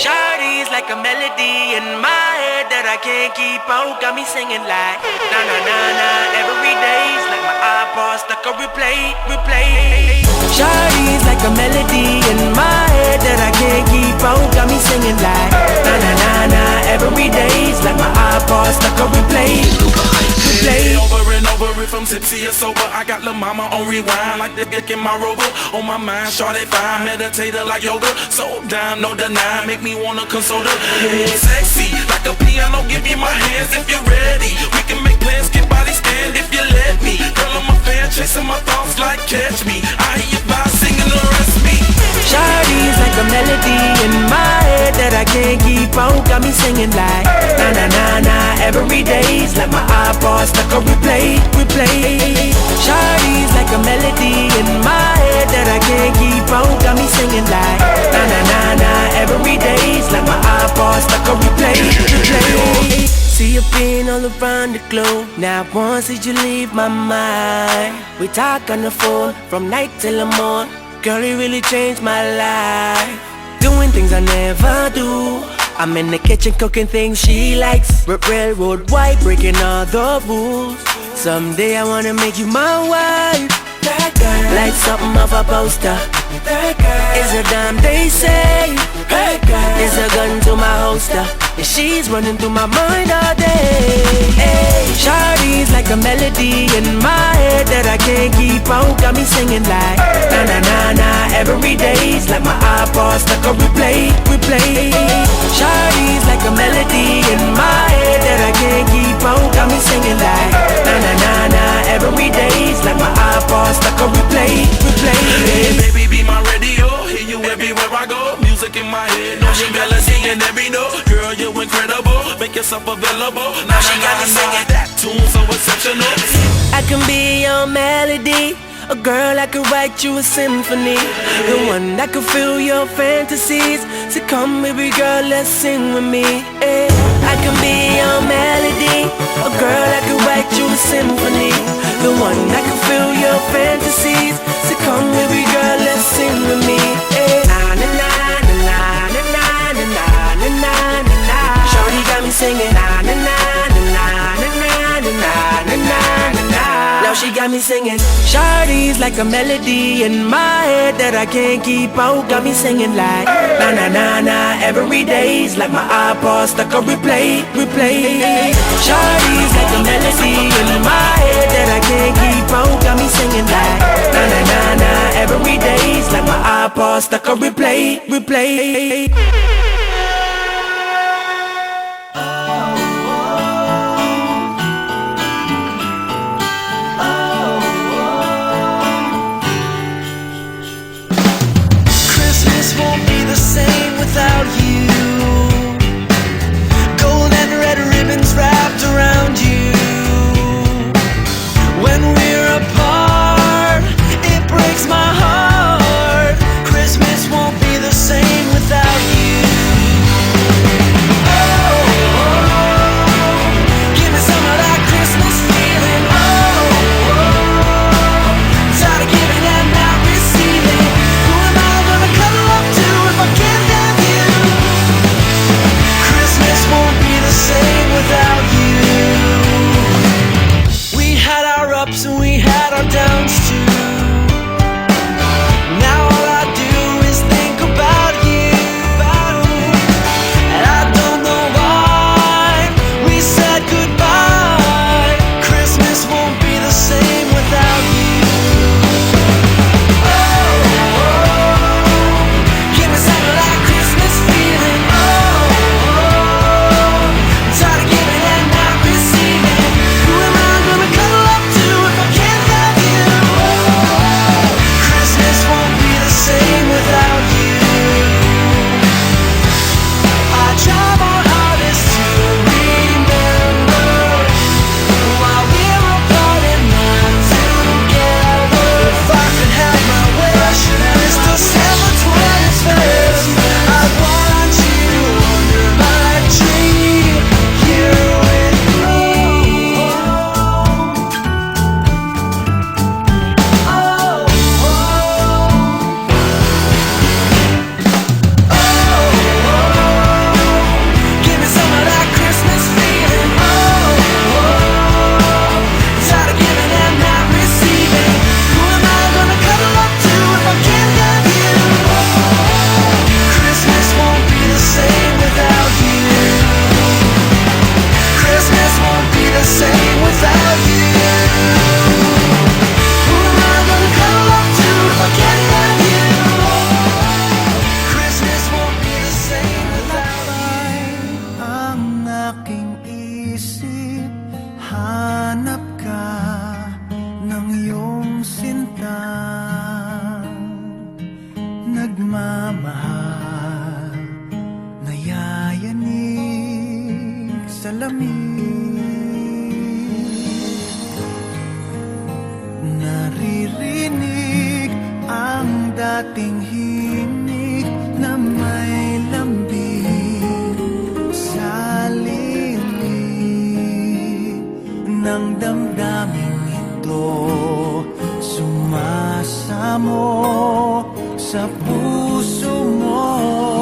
Shawty's like a melody in my head that I can't keep out. Got me singing like na na na na. Every day's like my iPod stuck on replay, replay. Shawty's like a melody in my head that I can't keep out. Got me singing like na na na na. Every day's like my iPod stuck on replay, replay. Over and over it from tipsy or sober. I got Lil' Mama on rewind like the dick in my Rover. On my mind, shawty fine, meditator like yoga. So down, no deny, make me wanna console her. Yeah, sexy like a piano, give me my hands if you're ready. We can make plans, get body stand if you let me. Girl, I'm a fan, chasing my thoughts like catch me. I hear you by singing the rest me. Shawty's like a melody in my head that I can't keep out. Got me singing like na na na na. Every day's like my iPod stuck on replay, replay. Shawty's like a melody in my head that I can't keep out. Got me singing like na na na na. Every day's like my iPod stuck on replay, replay. See you been all around the globe. Now once did you leave my mind? We talk on the phone from night till the morning. Girl, you really changed my life. Doing things I never do. I'm in the kitchen cooking things she likes. Railroad white, breaking all the rules. Someday I wanna make you my wife. That girl, like something off a poster. That girl is a dime they say. That girl is a gun to my holster. And she's running through my mind all day. Hey, Shawty's like a melody in my head that I can't keep out. Got me singing like na na na na. Every day's like my iPod stuck on replay, replay. Shawty's like a melody in my head that I can't keep out. Got me singing like na na na na. Every day's like my iPod stuck on replay, replay. Hey baby, be my radio, hear you everywhere I go. Music in my head, no she melody in every note. Girl, you incredible, make yourself available. Now she got me singing that tune so exceptional. I can be your melody, a girl I could write you a symphony, the one that could fill your fantasies. So come baby girl, let's sing with me. Hey, I can be your melody, a girl I could write you a symphony, the one that could fill your fantasies. So come baby girl, let's sing with me. Hey, na na na na na na na na na na na. Shawty got me singing na na na na na na na na na na na. Now she got me singing. Shawty's like a melody in my head that I can't keep out. Got me singing like na na na na. Every day's like my iPod stuck on replay, replay. Shawty's like a melody in my head that I can't keep out. Got me singing like na na na na. Every day's like my iPod stuck on replay, replay. Won't be the same without you. Gold and red ribbons wrapped around you. When we're apart, it breaks my heart. Christmas won't be the same without you. malamig. Naririnig ang dating himig na may lambing sa lilim ng damdaming ito. Sumasamo sa puso mo.